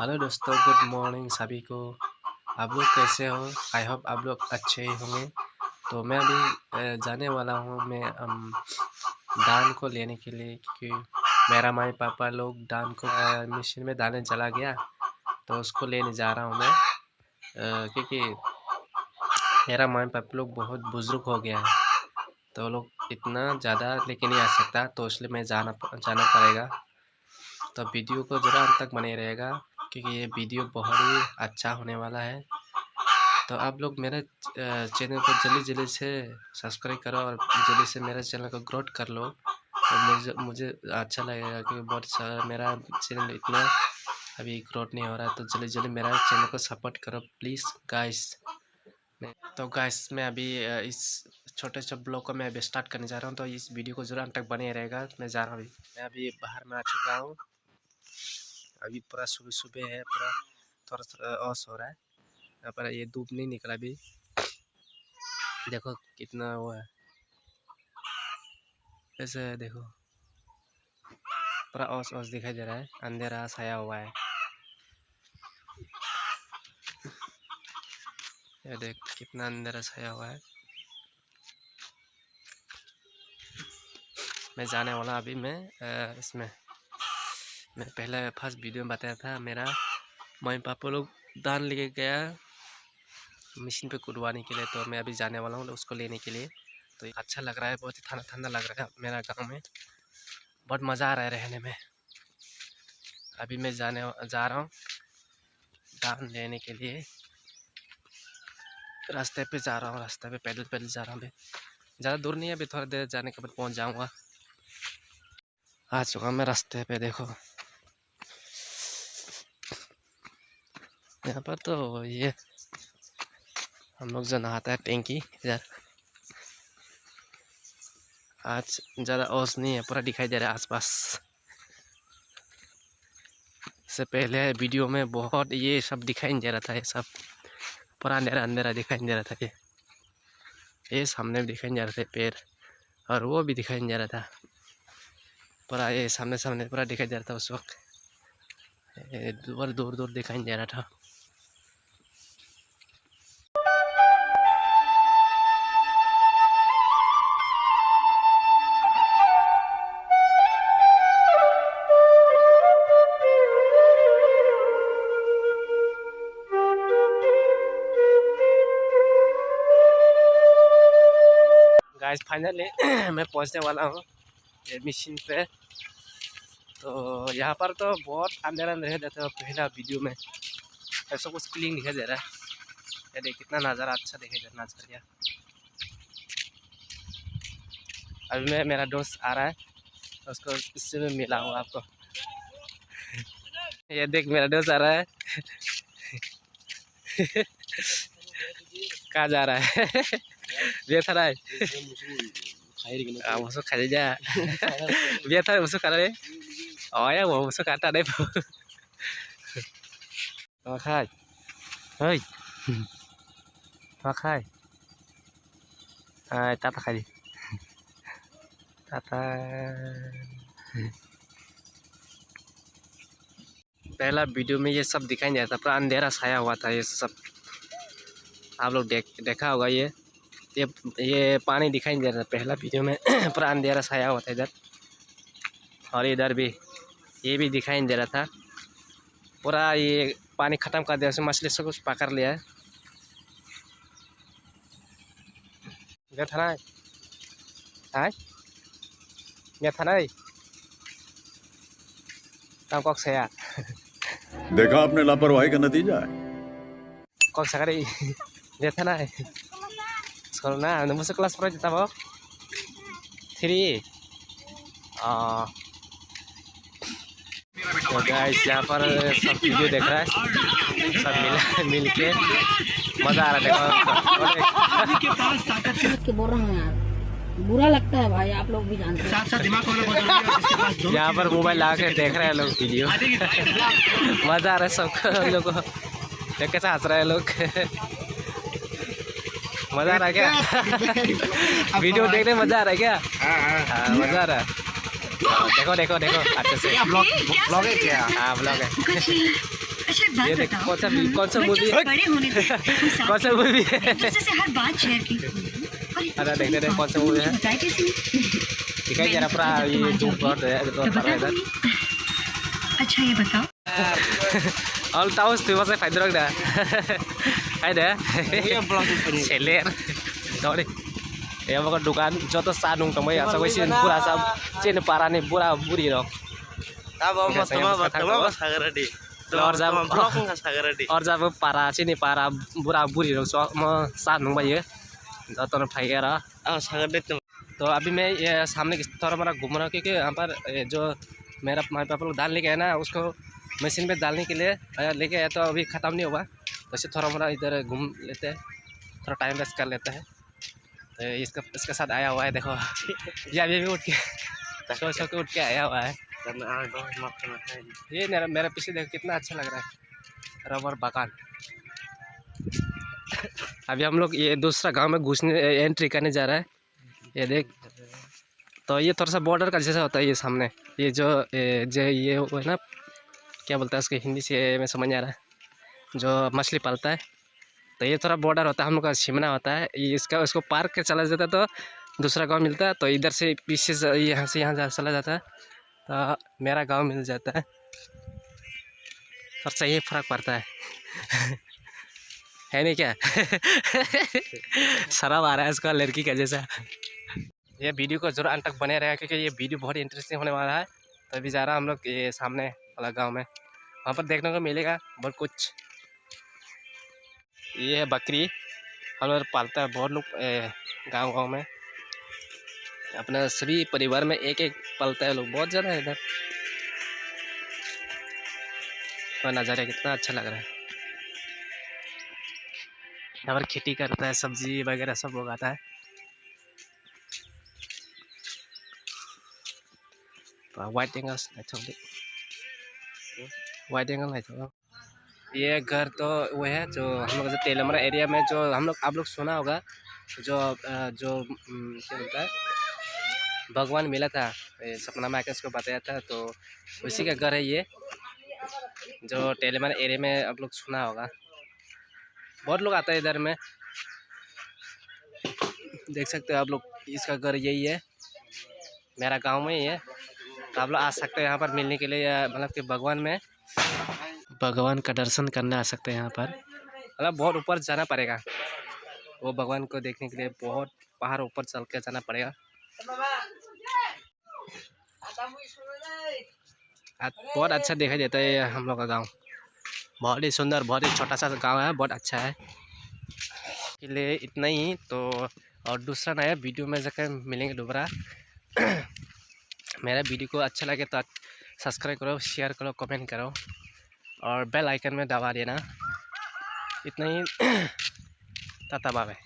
Hello दोस्तों, good morning सभी को। आप लोग कैसे हो? आई होप आप लोग अच्छे ही होंगे। तो मैं अभी जाने वाला हूँ मैं धान को लेने के लिए, क्योंकि मेरा मम्मी पापा लोग धान को मशीन में डालने चला गया, तो उसको लेने जा रहा हूँ मैं। क्योंकि मेरा मम्मी पापा लोग बहुत बुज़ुर्ग हो गया है, तो लोग इतना ज़्यादा लेके नहीं आ सकता, तो इसलिए मैं जाना पड़ेगा। तो वीडियो को ज़रा अंत तक बने रहेगा, क्योंकि ये वीडियो बहुत ही अच्छा होने वाला है। तो आप लोग मेरे चैनल को जल्दी से सब्सक्राइब करो और जल्दी से मेरे चैनल को ग्रोथ कर लो, तो मुझे अच्छा लगेगा, क्योंकि बहुत सारा मेरा चैनल इतना अभी ग्रोथ नहीं हो रहा है। तो जल्दी मेरा चैनल को सपोर्ट करो प्लीज़ गाइस। तो गाइस, मैं अभी इस छोटे से ब्लॉग को मैं अभी स्टार्ट करने जा रहा हूँ, तो इस वीडियो को जरूर अंत तक बने रहेगा। मैं जा रहा हूँ मैं अभी बाहर में आ चुका हूँ। अभी पूरा सुबह है, पूरा थोड़ा ऑस हो रहा है यहाँ पर। ये धूप नहीं निकला अभी, देखो कितना वो है, ऐसे देखो पूरा ऑस दिखाई दे रहा है, अंधेरा छाया हुआ है। ये देख कितना अंधेरा छाया हुआ है। मैं जाने वाला अभी मैं इसमें मैं पहले फर्स्ट वीडियो में बताया था, मेरा मम्मी पापा लोग धान लेके गया मशीन पे कुटवाने के लिए, तो मैं अभी जाने वाला हूँ उसको लेने के लिए। तो अच्छा लग रहा है, बहुत ही ठंडा लग रहा है मेरा गांव में, बहुत मज़ा आ रहा है रहने में। अभी मैं जा रहा हूँ धान लेने के लिए। रास्ते पे जा रहा हूँ, रास्ते पे पैदल जा रहा हूँ। ज़्यादा दूर नहीं है, अभी थोड़ा देर जाने के बाद पहुँच जाऊँगा। आ चुका मैं रास्ते पे, देखो यहाँ पर तो ये हम लोग जो नहाता है टैंकी इधर। आज ज़्यादा ओस नहीं है, पूरा दिखाई दे रहा है आसपास। से पहले वीडियो में बहुत ये सब दिखाई नहीं दे रहा था, ये सब पूरा अंधेरा दिखाई नहीं दे रहा था। ये सामने भी दिखाई नहीं दे रहा था पेड़, और वो भी दिखाई नहीं दे रहा था पूरा। ये सामने पूरा दिखाई दे रहा था उस वक्त, दूर दिखाई नहीं दे रहा था। गाइस फाइनली मैं पहुंचने वाला हूँ मशीन पे। तो यहाँ पर तो बहुत अंधेरा रहता है, पहला वीडियो में ऐसा कुछ क्लीन दिखाई दे रहा है। ये देख कितना नज़ारा अच्छा दिखाई दे रहा नज़ारिया। अभी मेरा दोस्त आ रहा है, उसको इससे मैं मिला हूँ आपको। ये देख मेरा दोस्त आ रहा है कहाँ जा रहा है बिया था musuh aja biar tahu musuh deh. Oh ya mau musuh kata deh makai hei makai tata kali tata। पहला वीडियो में ये सब दिखाई नहीं देता, पूरा अंधेरा छाया हुआ था। ये सब आप लोग देखा होगा। ये पानी दिखाई नहीं दे रहा था पहला वीडियो में पूरा अंधेरा छाया हुआ था इधर, और इधर भी ये भी दिखाई नहीं दे रहा था पूरा। ये पानी ख़त्म कर दिया, उसमें मछली सब कुछ पकड़ लिया है। गया था ना गया था ना काम कौक से यार देखा आपने लापरवाही का नतीजा है। कौक से करे गया था ना sekolah ना masuk kelas pro kita mau 3 तो गाइस यहाँ पर सब वीडियो देख रहा है, सब मिल के मजा आ रहा है। बोल रहा हूँ यार, बुरा लगता है भाई, आप लोग भी जानते हैं। साथ दिमाग वाला यहाँ पर मोबाइल ला के देख रहे हैं लोग वीडियो मजा आ रहा है सबको, लोग को देख कैसे हंस रहे हैं लोग मजा आ रहा है क्या वीडियो देखने मजा आ रहा है क्या? हाँ मजा आ रहा है। देखो अच्छे से ब्लॉग है क्या? हाँ ब्लॉग है। अच्छा एक बात ये देख बताओ, कौन सा बच्चों मूवी से बड़े होने तक कोई साथ कौन सा मूवी है एक दूसरे से हर बात शेयर की और अरे देख दे कौन सा मूवी है बताया कैसे नहीं? दिखाई जरा पूरा ये जो बहुत है तो बता इधर दूंगी। अच्छा ये बताओ All tahu tuh masa fight drug dah. Ada. Seler. Tahu deh. Ya pokok dukan joto sanung kamu ya sampai sini pura sam sini parah nih pura buri dong. और जब पारा sini para बुरा बुरी dong so mau sanung bayi joto nih fight era. तो अभी मैं ये सामने की थोड़ा मेरा घूम रहा हूँ क्योंकि यहाँ पर जो मेरा माई पापा लोग दाल लेके आया ना उसको मशीन में डालने के लिए लेके आया तो अभी ख़त्म नहीं हुआ तो इसे थोड़ा मोड़ा इधर घूम लेते हैं थोड़ा टाइम वेस्ट कर लेते हैं तो इसके साथ आया हुआ है देखो ये अभी भी उठ के सो के उठ के आया हुआ है ये मेरा पीछे देखो कितना अच्छा लग रहा है रबर बागान अभी हम लोग ये दूसरा गांव में घुसने एंट्री करने जा रहा है ये देख तो ये थोड़ा सा बॉर्डर का जैसा होता है ये सामने ये जो ये वो है ना क्या बोलता है उसके हिंदी से मैं समझ नहीं आ रहा है जो मछली पालता है तो ये थोड़ा बॉर्डर होता है हम लोग का सिमना होता है ये उसको पार के चला जाता है तो दूसरा गांव मिलता है तो इधर से पीछे से यहाँ चला जाता है तो मेरा गांव मिल जाता है थोड़ा सा ये फर्क पड़ता है है नहीं क्या शराब आ रहा है इसका लड़की का जैसा ये वीडियो को जरूर अंत तक बने रहेगा क्योंकि ये वीडियो बहुत इंटरेस्टिंग होने वाला है तो अभी जा रहा हम लोग ये सामने वाला गांव में वहाँ पर देखने को मिलेगा बहुत कुछ ये है बकरी हम लोग पालता है बहुत लोग गांव में अपना सभी परिवार में एक एक पालता है लोग बहुत ज़्यादा है इधर तो नज़ारा कितना अच्छा लग रहा है यहाँ पर खेती करता है सब्जी वगैरह सब उगाता है वाइट एंगल नहीं था ये घर तो वो है जो हम लोग तेलमरा एरिया में जो हम लोग आप लोग सुना होगा जो क्या बोलता है भगवान मिला था सपना में आकर उसको बताया था तो उसी का घर है ये जो तेलमरा एरिया में आप लोग सुना होगा बहुत लोग आता है इधर में देख सकते हो आप लोग इसका घर यही है मेरा गांव में ही है तो आप लोग आ सकते हैं यहाँ पर मिलने के लिए मतलब कि भगवान का दर्शन करने आ सकते हैं यहाँ पर मतलब बहुत ऊपर जाना पड़ेगा वो भगवान को देखने के लिए बहुत पहाड़ ऊपर चल के जाना पड़ेगा बहुत अच्छा दिखाई देता है हम लोग का गांव बहुत ही सुंदर बहुत ही छोटा सा गांव है बहुत अच्छा है के लिए इतना ही तो और दूसरा नया वीडियो में जाकर मिलेंगे दोबारा मेरा वीडियो को अच्छा लगे तो सब्सक्राइब करो शेयर करो कमेंट करो और बेल आइकन में दबा देना इतना ही टाटा बाय बाय।